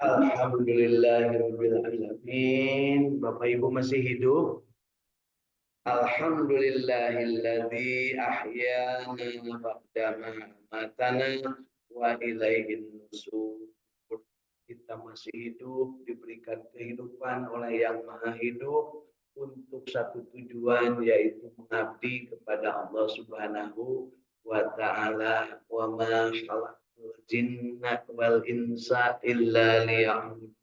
Alhamdulillahirabbil alamin. Bapak Ibu masih hidup? Alhamdulillahilladzi ahyana ba'dama amatana wa ilaihin nusur. Kita masih hidup, diberikan kehidupan oleh Yang Maha Hidup untuk satu tujuan, yaitu mengabdi kepada Allah Subhanahu wa taala. Wa ma khalaqtul jinna wal insa illa liya'budun.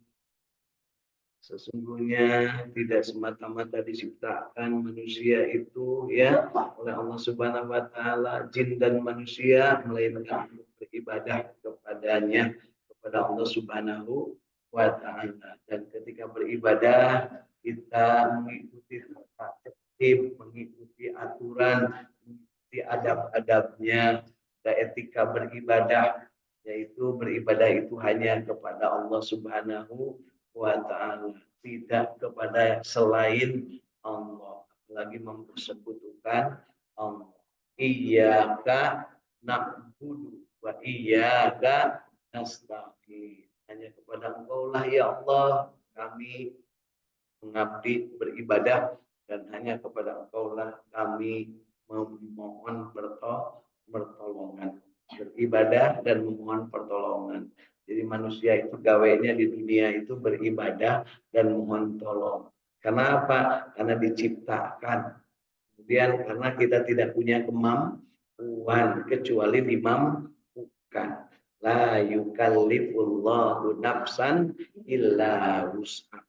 Sesungguhnya tidak semata-mata diciptakan manusia itu ya oleh Allah Subhanahu wa taala, jin dan manusia, melainkan untuk beribadah kepadanya, kepada Allah Subhanahu wa taala. Dan ketika beribadah kita mengikuti tata tertib, mengikuti aturan, mengikuti adab-adabnya, dan etika beribadah, yaitu beribadah itu hanya kepada Allah Subhanahu wa ta'ala, tidak kepada selain Allah, apalagi mempersekutukan Allah. Iyyaka na'budu wa iyyaka nasta'in. Hanya kepada Engkau lah ya Allah kami mengabdi beribadah, dan hanya kepada Engkau lah kami memohon pertolongan, beribadah dan memohon pertolongan. Jadi manusia itu gawainya di dunia itu beribadah dan mohon tolong. Karena apa? Karena diciptakan. Kemudian karena kita tidak punya kemampuan kecuali dimampukan. La yukallifullahu nafsan illa wus'aha.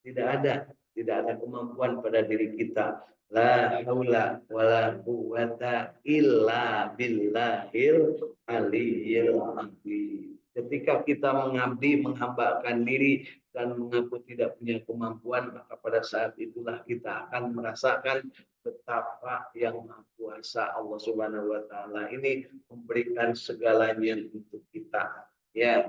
Tidak ada kemampuan pada diri kita. La haula wala quwata illa billahil aliyyil azim. Ketika kita mengabdi, menghambakan diri dan mengaku tidak punya kemampuan, maka pada saat itulah kita akan merasakan betapa yang Maha Kuasa Allah Subhanahu wa taala ini memberikan segalanya untuk kita. Ya,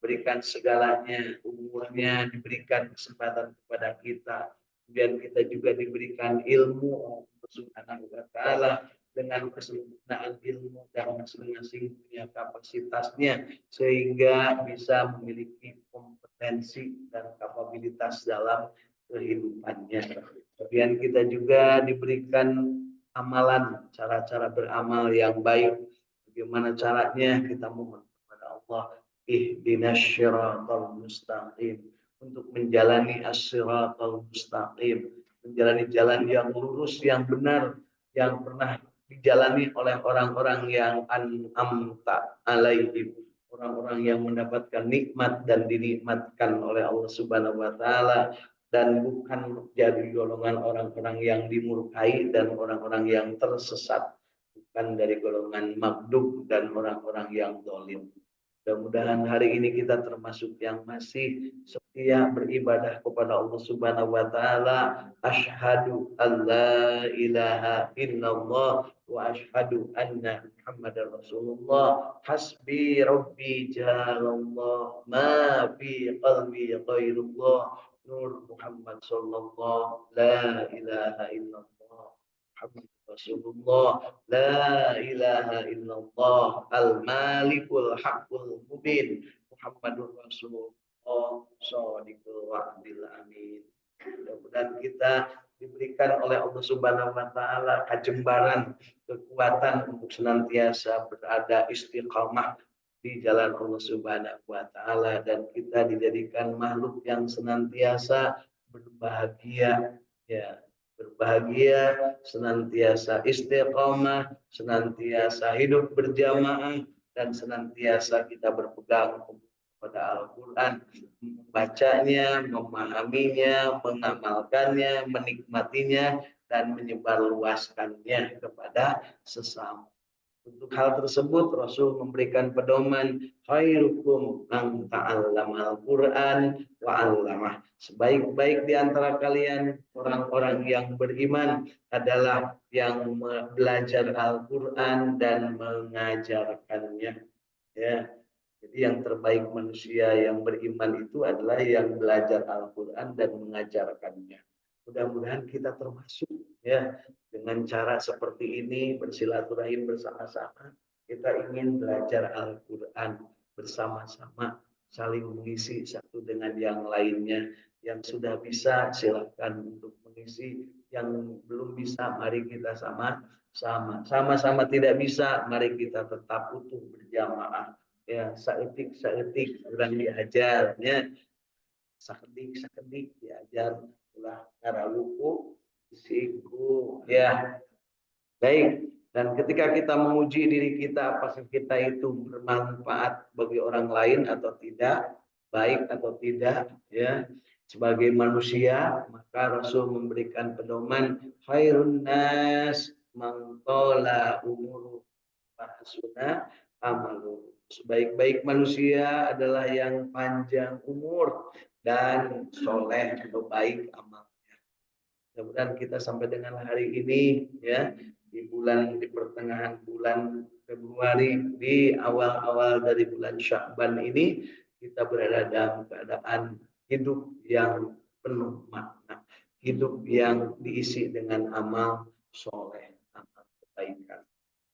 berikan segalanya, umurnya diberikan kesempatan kepada kita. Kemudian kita juga diberikan ilmu Allah Subhanahu wa taala, dengan kesempurnaan ilmu dan masing-masing punya kapasitasnya sehingga bisa memiliki kompetensi dan kapabilitas dalam kehidupannya. Kemudian kita juga diberikan amalan, cara-cara beramal yang baik. Bagaimana caranya? Kita memohon kepada Allah, ihdinas syiratal mustaqim, untuk menjalani as-siratal mustaqim, menjalani jalan yang lurus, yang benar, yang pernah dijalani oleh orang-orang yang an'amta alaihim, orang-orang yang mendapatkan nikmat dan dinikmatkan oleh Allah Subhanahu wa taala, dan bukan jadi golongan orang-orang yang dimurkai dan orang-orang yang tersesat, bukan dari golongan maghdub dan orang-orang yang zalim. Mudah-mudahan hari ini kita termasuk yang masih setia beribadah kepada Allah Subhanahu wa taala. Asyhadu an la ilaha illallah wa asyhadu anna Muhammadar Rasulullah. Hasbi rabbi jalallah ma fi qalbi ghairullah. Nur Muhammad sallallahu la ilaha illallah. Muhammad Rasulullah la ilaha illallah al-malikul haqqul mubin Muhammadur Rasulullah shadiqul wa'dil amin. Mudah-mudahan kita diberikan oleh Allah Subhanahu wa taala kejembaran, kekuatan untuk senantiasa berada istiqamah di jalan Allah Subhanahu wa taala, dan kita dijadikan makhluk yang senantiasa berbahagia, ya, berbahagia, senantiasa istiqomah, senantiasa hidup berjamaah, dan senantiasa kita berpegang kepada Al-Quran, membacanya, memahaminya, mengamalkannya, menikmatinya, dan menyebarluaskannya kepada sesama. Untuk hal tersebut Rasul memberikan pedoman, khairukum man ta'allamal Qur'an wa 'allamah. Sebaik-baik di antara kalian orang-orang yang beriman adalah yang belajar Al-Qur'an dan mengajarkannya. Ya. Jadi yang terbaik manusia yang beriman itu adalah yang belajar Al-Qur'an dan mengajarkannya. Mudah-mudahan kita termasuk, ya, dengan cara seperti ini bersilaturahim bersama-sama. Kita ingin belajar Al-Quran bersama-sama. saling mengisi satu dengan yang lainnya. Yang sudah bisa silakan untuk mengisi, yang belum bisa mari kita sama-sama tidak bisa mari kita tetap utuh berjamaah ya, saeutik urang diajarnya, sakedik diajar ulah ngarawuku siku ya. Baik, dan ketika kita menguji diri kita, apakah kita itu bermanfaat bagi orang lain atau tidak, baik atau tidak, ya, sebagai manusia, maka Rasul memberikan pedoman, khairun nas mangtola umuru bahasuna amalu. Sebaik-baik manusia adalah yang panjang umur dan soleh atau baik amalnya. Mudah-mudahan kita sampai dengan hari ini ya, di pertengahan bulan Februari, di awal-awal dari bulan Sya'ban ini, kita berada dalam keadaan hidup yang penuh makna, hidup yang diisi dengan amal soleh, amal kebaikan.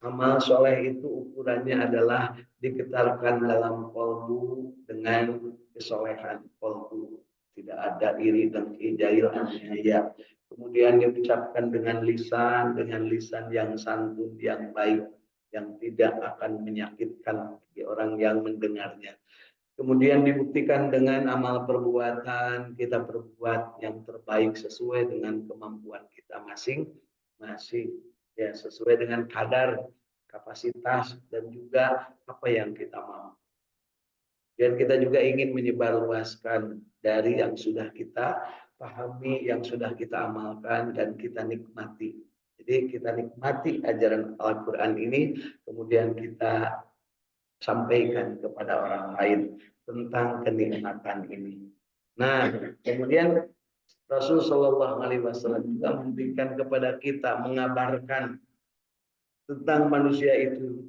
Amal soleh itu ukurannya adalah diketarkan dalam kolbu dengan kesolehan kolbu, tidak ada iri dan kejailan ya. Kemudian diucapkan dengan lisan yang santun, yang baik, yang tidak akan menyakitkan bagi orang yang mendengarnya. Kemudian dibuktikan dengan amal perbuatan, kita berbuat yang terbaik sesuai dengan kemampuan kita masing-masing, ya, sesuai dengan kadar kapasitas dan juga apa yang kita mau. Dan kita juga ingin menyebarluaskan dari yang sudah kita pahami, yang sudah kita amalkan dan kita nikmati. Jadi kita nikmati ajaran Al-Quran ini, kemudian kita sampaikan kepada orang lain tentang kenikmatan ini. Nah, kemudian Rasul Shallallahu Alaihi Wasallam juga memberikan kepada kita, mengabarkan tentang manusia itu,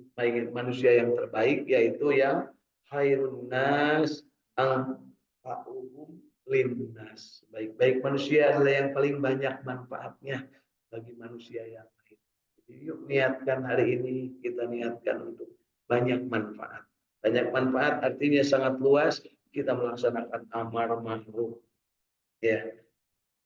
manusia yang terbaik, yaitu yang khairun nas anfa'uhum linnas. Baik-baik manusia adalah yang paling banyak manfaatnya bagi manusia yang lain. Jadi yuk niatkan hari ini, kita niatkan untuk banyak manfaat. Banyak manfaat artinya sangat luas, kita melaksanakan amar ma'ruf. Ya,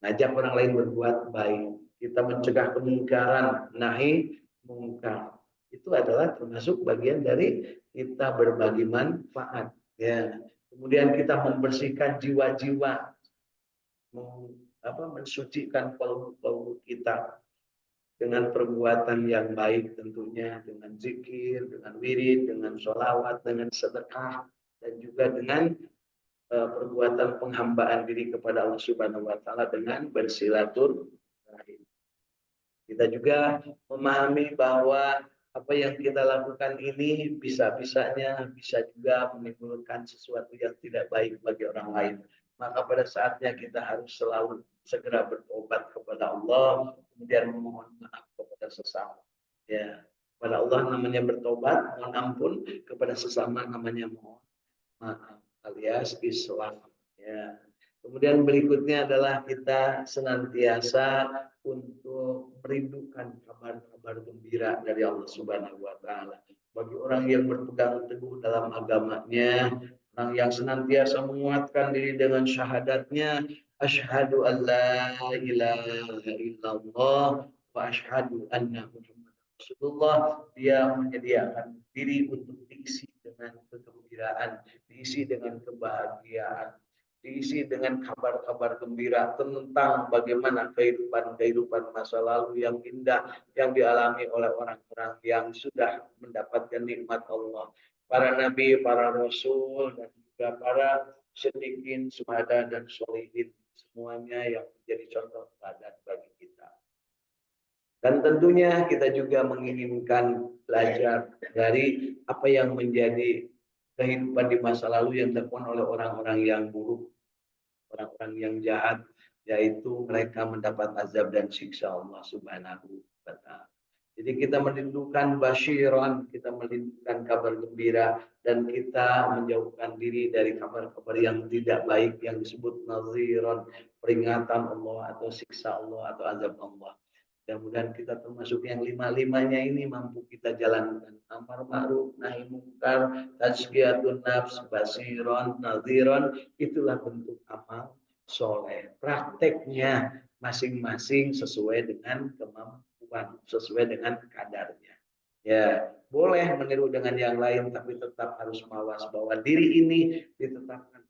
ngajak orang lain berbuat baik. Kita mencegah kemungkaran, nahi mungkar. Itu adalah termasuk bagian dari kita berbagi manfaat. Ya. Kemudian kita membersihkan jiwa-jiwa, mensucikan kolbu kita dengan perbuatan yang baik tentunya, dengan zikir, dengan wirid, dengan sholawat, dengan sedekah, dan juga dengan perbuatan penghambaan diri kepada Allah Subhanahu wa taala dengan bersilaturahim. Kita juga memahami bahwa apa yang kita lakukan ini bisa-bisanya bisa juga menimbulkan sesuatu yang tidak baik bagi orang lain. Maka pada saatnya kita harus selalu segera bertobat kepada Allah, kemudian memohon maaf kepada sesama. Ya, kepada Allah namanya bertobat, mohon ampun, kepada sesama namanya mohon maaf alias Islam. Ya. Kemudian berikutnya adalah kita senantiasa untuk merindukan kabar-kabar gembira dari Allah Subhanahu wa taala. Bagi orang yang berpegang teguh dalam agamanya, orang yang senantiasa menguatkan diri dengan syahadatnya, asyhadu an la ilaha illallah wa asyhadu anna Muhammad Rasulullah, dia menyediakan diri untuk diisi dengan kegembiraan, diisi dengan kebahagiaan, diisi dengan kabar-kabar gembira tentang bagaimana kehidupan masa lalu yang indah yang dialami oleh orang-orang yang sudah mendapatkan nikmat Allah, para nabi, para rasul, dan juga para siddiqin, syuhada, dan sholihin, semuanya yang menjadi contoh teladan bagi kita. Dan tentunya kita juga menginginkan belajar dari apa yang menjadi kehidupan di masa lalu yang dilakukan oleh orang-orang yang buruk, orang-orang yang jahat, yaitu mereka mendapat azab dan siksa Allah Subhanahu wa taala. Jadi kita merindukan basyiran, kita merindukan kabar gembira, dan kita menjauhkan diri dari kabar-kabar yang tidak baik yang disebut naziran, peringatan Allah atau siksa Allah atau azab Allah. Mudah-mudahan kita termasuk yang lima-limanya ini mampu kita jalankan. Amar ma'ruf, nahi mungkar, tazkiyatun nafs, basiron, nadhiron, itulah bentuk amal soleh. Prakteknya masing-masing sesuai dengan kemampuan, sesuai dengan kadarnya. Ya, boleh meniru dengan yang lain, tapi tetap harus mawas bahwa diri ini ditetapkan,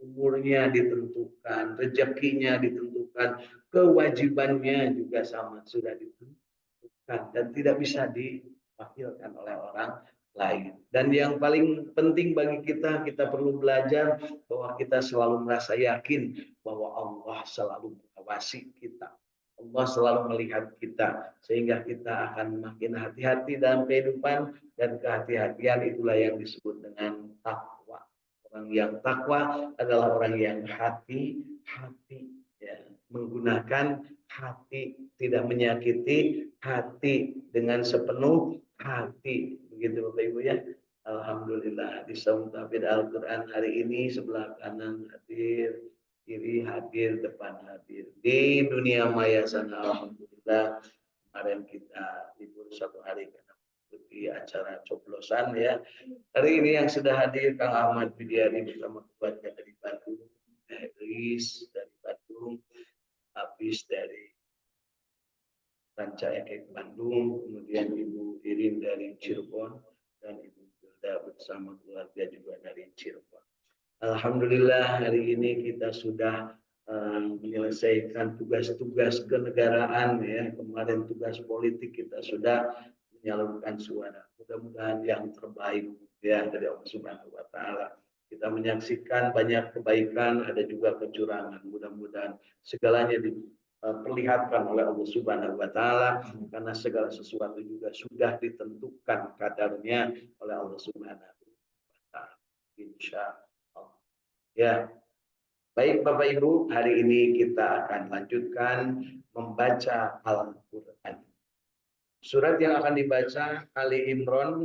umurnya ditentukan, rezekinya ditentukan, kewajibannya juga sama sudah ditentukan dan tidak bisa diwakilkan oleh orang lain. Dan yang paling penting bagi kita, kita perlu belajar bahwa kita selalu merasa yakin bahwa Allah selalu mengawasi kita. Allah selalu melihat kita, sehingga kita akan makin hati-hati dalam kehidupan, dan kehati-hatian itulah yang disebut dengan takwa. Orang yang takwa adalah orang yang hati-hati, ya, menggunakan hati, tidak menyakiti hati, dengan sepenuh hati. Begitu Bapak Ibu ya. Alhamdulillah di Saum Tafsir Al-Quran hari ini sebelah kanan hadir, kiri hadir, depan hadir. Di dunia maya sana alhamdulillah kemarin kita libur satu hari karena di acara coblosan ya. Hari ini yang sudah hadir Kang Ahmad Widiari bersama keluarga dari Bandung, Elis dari Bandung, Habis dari Ranca Ekek Bandung, kemudian Ibu Irin dari Cirebon, dan Ibu Hilda bersama keluarga juga dari Cirebon. Alhamdulillah hari ini kita sudah menyelesaikan tugas-tugas kenegaraan ya. Kemarin tugas politik kita sudah menyalurkan suara. Mudah-mudahan yang terbaik ya dari Allah Subhanahu wa taala. Kita menyaksikan banyak kebaikan, ada juga kecurangan. Mudah-mudahan segalanya diperlihatkan oleh Allah Subhanahu wa taala, karena segala sesuatu juga sudah ditentukan kadarnya oleh Allah Subhanahu wa taala. Insyaallah. Ya. Baik Bapak Ibu, hari ini kita akan lanjutkan membaca Al-Qur'an. Surat yang akan dibaca Ali Imran